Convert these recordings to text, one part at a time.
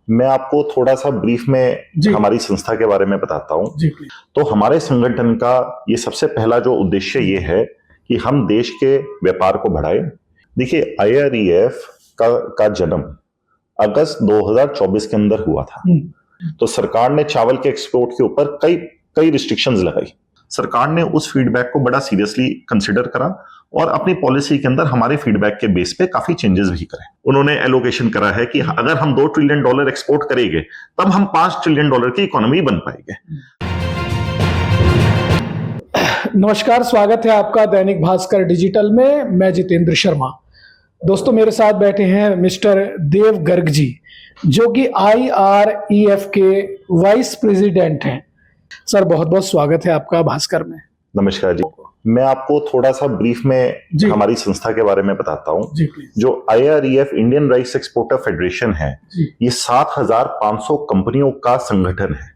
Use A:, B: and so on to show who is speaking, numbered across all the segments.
A: मैं आपको थोड़ा सा ब्रीफ में हमारी संस्था के बारे में बताता हूं। तो हमारे संगठन का ये सबसे पहला जो उद्देश्य ये है कि हम देश के व्यापार को बढ़ाएं। देखिए, IREF का जन्म अगस्त 2024 के अंदर हुआ था। तो सरकार ने चावल के एक्सपोर्ट के ऊपर कई रिस्ट्रिक्शंस लगाई। सरकार ने उस फीडबैक को बड़ा सीरियसली कंसिडर करा और अपनी पॉलिसी के अंदर हमारे फीडबैक के बेस पे काफी चेंजेस भी करे। उन्होंने एलोकेशन करा है कि अगर हम $2 ट्रिलियन एक्सपोर्ट करेंगे तब हम $5 ट्रिलियन की इकोनॉमी बन पाएंगे।
B: नमस्कार, स्वागत है आपका दैनिक भास्कर डिजिटल में। मैं जितेंद्र शर्मा। दोस्तों, मेरे साथ बैठे हैं मिस्टर देव गर्ग जी, जो कि IREF के वाइस प्रेसिडेंट हैं। सर, बहुत बहुत स्वागत है आपका भास्कर में।
A: नमस्कार जी। मैं आपको थोड़ा सा ब्रीफ में हमारी संस्था के बारे में बताता हूं। जो IREF Indian rice exporter federation है, ये 7,500 कंपनियों का संगठन है,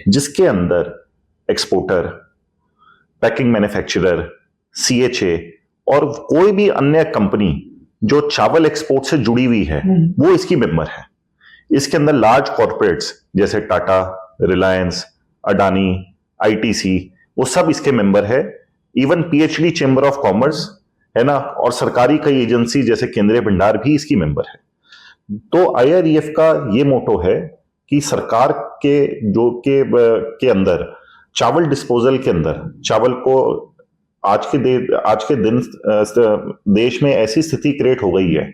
A: जिसके अंदर एक्सपोर्टर, पैकिंग मैन्युफैक्चरर, CHA और कोई भी अन्य कंपनी जो चावल एक्सपोर्ट से जुड़ी हुई है वो इसकी मेंबर है। इसके अंदर लार्ज कॉर्पोरेट्स जैसे टाटा, रिलायंस, अडानी, ITC, वो सब इसके मेंबर है। Even PhD chamber of commerce है ना, और सरकारी कई एजेंसी जैसे केंद्रीय भंडार भी इसकी मेंबर है। तो IREF का ये मोटो है कि सरकार के अंदर चावल डिस्पोजल के अंदर चावल को आज के दिन देश में ऐसी स्थिति क्रिएट हो गई है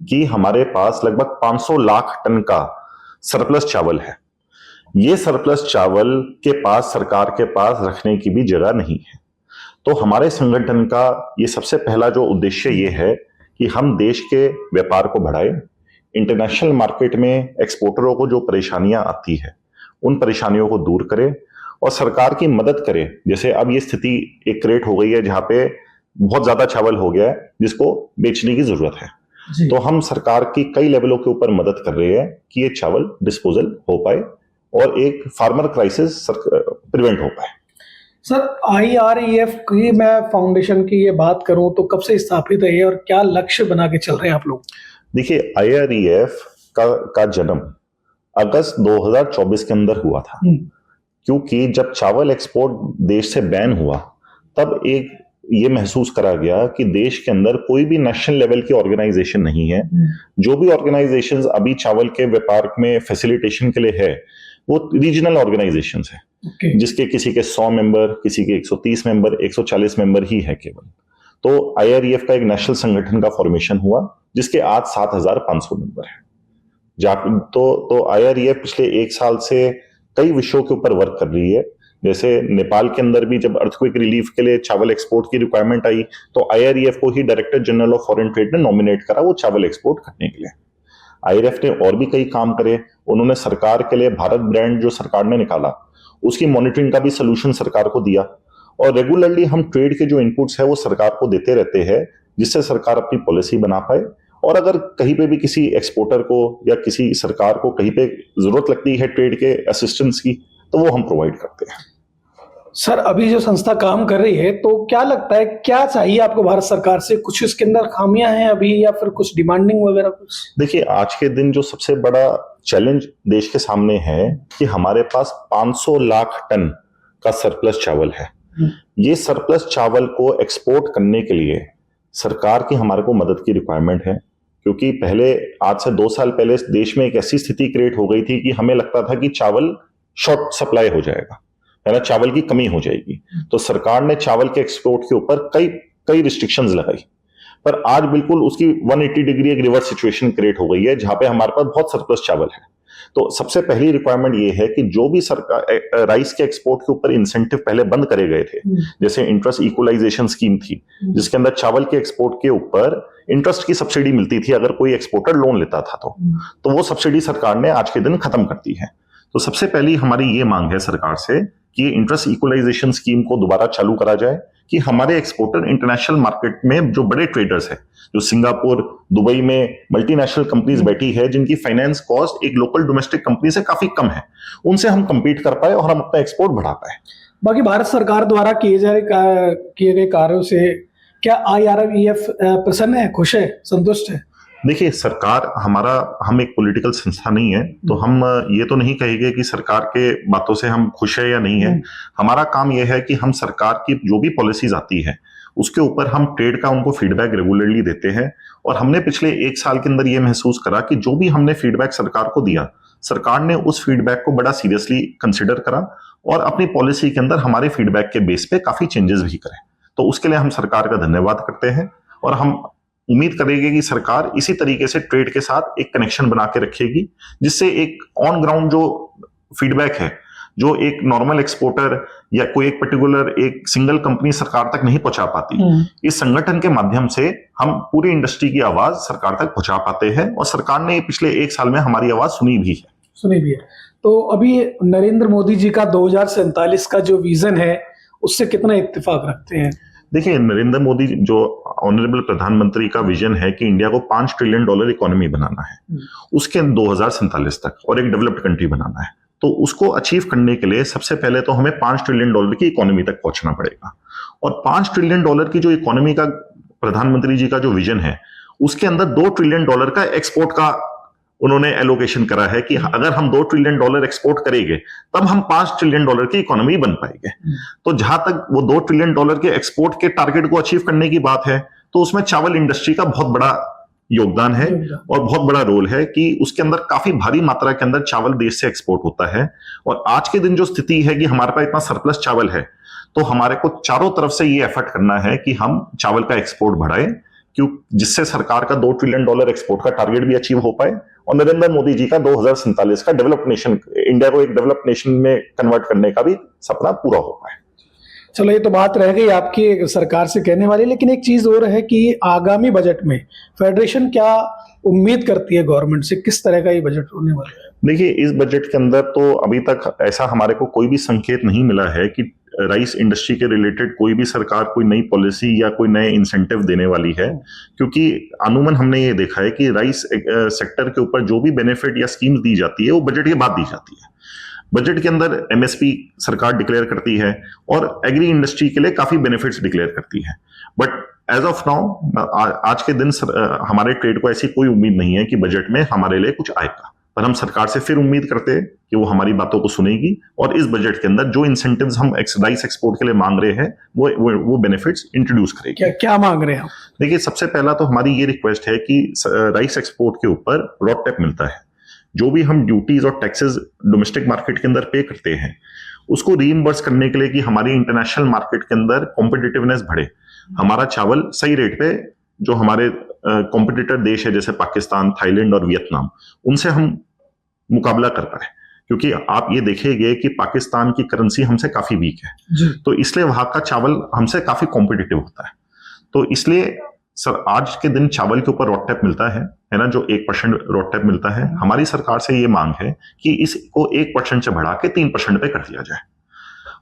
A: कि हमारे पास लगभग 500 लाख टन का सरप्लस चावल है। ये सरप्लस चावल के पास सरकार के पास रखने की भी जगह नहीं है। तो हमारे संगठन का ये सबसे पहला जो उद्देश्य ये है कि हम देश के व्यापार को बढ़ाएं, इंटरनेशनल मार्केट में एक्सपोर्टरों को जो परेशानियां आती है उन परेशानियों को दूर करें और सरकार की मदद करें। जैसे अब ये स्थिति एक क्रिएट हो गई है जहां पे बहुत ज्यादा चावल हो गया है जिसको बेचने की जरूरत है, तो हम सरकार की कई लेवलों के ऊपर मदद कर रहे हैं कि ये चावल डिस्पोजल हो पाए और एक फार्मर क्राइसिस प्रिवेंट हो पाए।
B: सर, IREF की मैं फाउंडेशन की ये बात करूं तो कब से स्थापित है और क्या लक्ष्य बना के चल रहे हैं आप लोग?
A: देखिए, IREF का जन्म अगस्त 2024 के अंदर हुआ था, क्योंकि जब चावल एक्सपोर्ट देश से बैन हुआ तब एक ये महसूस करा गया कि देश के अंदर कोई भी नेशनल लेवल की ऑर्गेनाइजेशन नहीं है। जो भी ऑर्गेनाइजेशंस अभी चावल के व्यापार में फैसिलिटेशन के लिए है वो रीजनल ऑर्गेनाइजेशंस है, जिसके किसी के 100 मेंबर, किसी के 130 मेंबर, 140 मेंबर ही है केवल। तो IREF का एक नेशनल संगठन का फॉर्मेशन हुआ जिसके आज 7,500 मेंबर है। तो IREF पिछले 1 साल से कई विषयों के ऊपर वर्क कर रही है। जैसे नेपाल के अंदर भी जब अर्थक्वेक रिलीफ के लिए चावल एक्सपोर्ट की रिक्वायरमेंट आई तो IREF को ही director general of foreign trade ने नॉमिनेट करा वो चावल एक्सपोर्ट करने के लिए। IREF ने और भी कई काम करे। उन्होंने सरकार के लिए भारत ब्रांड जो सरकार ने निकाला उसकी मॉनिटरिंग का भी सोल्यूशन सरकार को दिया, और रेगुलरली हम ट्रेड के जो इनपुट्स है वो सरकार को देते रहते हैं जिससे सरकार अपनी पॉलिसी बना पाए। और अगर कहीं पे भी किसी एक्सपोर्टर को या किसी सरकार को कहीं पे जरूरत लगती है ट्रेड के असिस्टेंस की तो वो हम प्रोवाइड करते हैं।
B: सर, अभी जो संस्था काम कर रही है तो क्या लगता है, क्या चाहिए आपको भारत सरकार से? कुछ इसके अंदर खामियां हैं अभी या फिर कुछ डिमांडिंग वगैरह कुछ?
A: देखिए, आज के दिन जो सबसे बड़ा चैलेंज देश के सामने है कि हमारे पास 500 लाख टन का सरप्लस चावल है। ये सरप्लस चावल को एक्सपोर्ट करने के लिए सरकार की हमारे को मदद की रिक्वायरमेंट है, क्योंकि पहले आज से 2 साल पहले देश में एक ऐसी स्थिति क्रिएट हो गई थी कि हमें लगता था कि चावल शॉर्ट सप्लाई हो जाएगा, है ना, चावल की कमी हो जाएगी। तो सरकार ने चावल के एक्सपोर्ट के ऊपर कई रिस्ट्रिक्शंस लगाई, पर आज बिल्कुल उसकी 180 डिग्री एक रिवर्स सिचुएशन क्रिएट हो गई है जहां पे हमारे पास बहुत सरप्लस चावल है। तो सबसे पहली रिक्वायरमेंट ये है कि जो भी सरकार राइस के एक्सपोर्ट के ऊपर इंसेंटिव पहले बंद करे गए थे, जैसे इंटरेस्ट इक्वलाइजेशन स्कीम थी जिसके अंदर चावल के एक्सपोर्ट के ऊपर इंटरेस्ट की सब्सिडी मिलती थी अगर कोई एक्सपोर्टर लोन लेता था तो वो सब्सिडी सरकार ने आज के दिन खत्म कर दी है। तो सबसे पहली हमारी ये मांग है सरकार से कि इंटरेस्ट इक्वलाइजेशन स्कीम को दोबारा चालू करा जाए कि हमारे एक्सपोर्टर इंटरनेशनल मार्केट में जो बड़े ट्रेडर्स हैं, जो सिंगापुर, दुबई में मल्टीनेशनल कंपनीज बैठी है जिनकी फाइनेंस कॉस्ट एक लोकल डोमेस्टिक कंपनी से काफी कम है, उनसे हम कंपीट कर पाए और हम अपना एक्सपोर्ट बढ़ा पाए।
B: बाकी भारत सरकार द्वारा किए गए कार्यों से क्या IREF प्रसन्न है, खुश है, संतुष्ट है?
A: देखिए, सरकार हम एक पॉलिटिकल संस्था नहीं है, तो हम ये तो नहीं कहेंगे कि सरकार के बातों से हम खुश है या नहीं है। हमारा काम यह है कि हम सरकार की जो भी पॉलिसीज आती है उसके ऊपर हम ट्रेड का उनको फीडबैक रेगुलरली देते हैं। और हमने पिछले 1 साल के अंदर ये महसूस करा कि जो भी हमने फीडबैक सरकार को दिया, सरकार ने उस फीडबैक को बड़ा सीरियसली कंसिडर करा और अपनी पॉलिसी के अंदर हमारे फीडबैक के बेस पे काफी चेंजेस भी करे। तो उसके लिए हम सरकार का धन्यवाद करते हैं और हम उम्मीद करेंगे कि सरकार इसी तरीके से ट्रेड के साथ एक कनेक्शन बना के रखेगी, जिससे एक ऑन ग्राउंड जो फीडबैक है, जो एक नॉर्मल एक्सपोर्टर या कोई एक पर्टिकुलर एक सिंगल कंपनी सरकार तक नहीं पहुंचा पाती, इस संगठन के माध्यम से हम पूरी इंडस्ट्री की आवाज सरकार तक पहुंचा पाते हैं। और सरकार ने पिछले 1 साल में हमारी आवाज सुनी भी है।
B: तो अभी नरेंद्र मोदी जी का 2047 का जो विजन है उससे कितना इत्तेफाक रखते हैं?
A: देखिए, नरेंद्र मोदी जो ऑनरेबल प्रधानमंत्री का विजन है कि इंडिया को $5 ट्रिलियन इकोनॉमी बनाना है उसके 2047 तक, और एक डेवलप्ड कंट्री बनाना है, तो उसको अचीव करने के लिए सबसे पहले तो हमें $5 ट्रिलियन की इकोनॉमी तक पहुंचना पड़ेगा। और $5 ट्रिलियन की जो इकोनॉमी का प्रधानमंत्री जी का जो विजन है, उसके अंदर $2 ट्रिलियन का एक्सपोर्ट का उन्होंने एलोकेशन करा है कि अगर हम $2 ट्रिलियन एक्सपोर्ट करेंगे तब हम $5 ट्रिलियन की इकोनॉमी बन पाएंगे। तो जहां तक वो $2 ट्रिलियन के एक्सपोर्ट के टारगेट को अचीव करने की बात है, तो उसमें चावल इंडस्ट्री का बहुत बड़ा योगदान है और बहुत बड़ा रोल है कि उसके अंदर काफी भारी मात्रा के अंदर चावल देश से एक्सपोर्ट होता है। और आज के दिन जो स्थिति है कि हमारे पास इतना सरप्लस चावल है, तो हमारे को चारों तरफ से ये एफर्ट करना है कि हम चावल का एक्सपोर्ट बढ़ाएं, जिससे सरकार का $2 ट्रिलियन एक्सपोर्ट का टारगेट भी अचीव हो पाए और नरेंद्र मोदी जी का 2047 का डेवलप्ड नेशन, इंडिया को एक डेवलप्ड नेशन में कन्वर्ट करने का भी सपना पूरा हो पाए।
B: चलो, ये तो बात रह गई आपकी सरकार से कहने वाली, लेकिन एक चीज और है कि आगामी बजट में फेडरेशन क्या उम्मीद करती है गवर्नमेंट से, किस तरह का ये बजट होने वाला है?
A: देखिए, इस बजट के अंदर तो अभी तक ऐसा हमारे को कोई भी संकेत नहीं मिला है कि राइस इंडस्ट्री के रिलेटेड कोई भी सरकार कोई नई पॉलिसी या कोई नए इंसेंटिव देने वाली है, क्योंकि अमूमन हमने ये देखा है कि राइस सेक्टर के ऊपर जो भी बेनिफिट या स्कीम्स दी जाती है वो बजट के बाद दी जाती है। बजट के अंदर एमएसपी सरकार डिक्लेयर करती है और एग्री इंडस्ट्री के लिए काफी बेनिफिट्स डिक्लेयर करती है, बट एज ऑफ नाउ आज के दिन हमारे ट्रेड को ऐसी कोई उम्मीद नहीं है कि बजट में हमारे लिए कुछ आएगा। पर हम सरकार से फिर उम्मीद करते हैं कि वो हमारी बातों को सुनेगी और इस बजट के अंदर जो इंसेंटिव्स हम राइस एक्सपोर्ट के लिए मांग रहे हैं वो बेनिफिट्स इंट्रोड्यूस करेगी।
B: क्या मांग रहे हैं?
A: देखिए, सबसे पहला तो हमारी ये रिक्वेस्ट है कि राइस एक्सपोर्ट के ऊपर रॉडटेप मिलता है, जो भी हम ड्यूटीज और टैक्सेस डोमेस्टिक मार्केट के अंदर पे करते हैं उसको रीइंबर्स करने के लिए कि हमारी इंटरनेशनल मार्केट के अंदर कॉम्पिटिटिवनेस बढ़े, हमारा चावल सही रेट पे जो हमारे कॉम्पिटिटर देश है जैसे पाकिस्तान, थाईलैंड और वियतनाम, उनसे हम मुकाबला कर पाए। क्योंकि आप ये देखेंगे कि पाकिस्तान की करेंसी हमसे काफी वीक है, तो इसलिए वहां का चावल हमसे काफी कॉम्पिटिटिव होता है। तो इसलिए सर आज के दिन चावल के ऊपर रॉडटेप मिलता है ना, जो 1% रॉडटेप मिलता है, हमारी सरकार से ये मांग है कि इसको 1% से बढ़ा के 3% पे कर दिया जाए।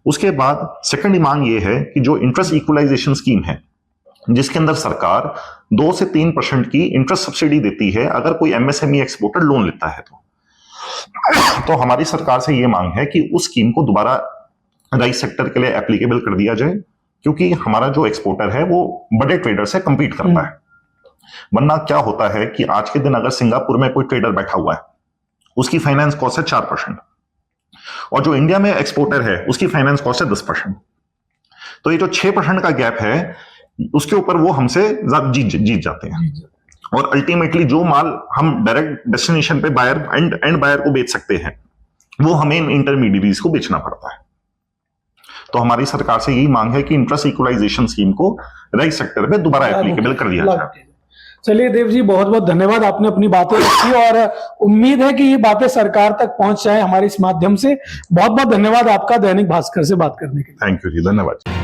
A: उसके बाद सेकंड मांग ये है कि जो इंटरेस्ट इक्वलाइजेशन स्कीम है, जिसके अंदर सरकार 2 से 3% की इंटरेस्ट सब्सिडी देती है अगर कोई एमएसएमई एक्सपोर्टर लोन लेता है, तो हमारी सरकार से ये मांग है कि उस स्कीम को दोबारा राइस सेक्टर के लिए एप्लीकेबल कर दिया जाए, क्योंकि हमारा जो एक्सपोर्टर है वो बड़े ट्रेडर से कंपीट करता है। वरना क्या होता है कि आज के दिन अगर सिंगापुर में कोई ट्रेडर बैठा हुआ है, उसकी फाइनेंस कॉस्ट है 4% और जो इंडिया में एक्सपोर्टर है उसकी फाइनेंस कॉस्ट है 10%। तो ये जो 6% का गैप है उसके ऊपर वो हमसे जीत जाते हैं और अल्टीमेटली जो माल हम डायरेक्ट डेस्टिनेशन पे बायर एंड बायर को बेच सकते हैं वो हमें इंटरमीडिएरीज को बेचना पड़ता है। तो हमारी सरकार से यही मांग है कि इंटरेस्ट इक्वलाइजेशन स्कीम को राइस सेक्टर पे दोबारा एप्लीकेबल कर दिया जाए।
B: चलिए देव जी, बहुत बहुत धन्यवाद, आपने अपनी बातें रखी और उम्मीद है कि ये बातें सरकार तक पहुंच जाए हमारे इस माध्यम से। बहुत बहुत धन्यवाद आपका दैनिक भास्कर से बात करने के लिए।
A: थैंक यू जी, धन्यवाद।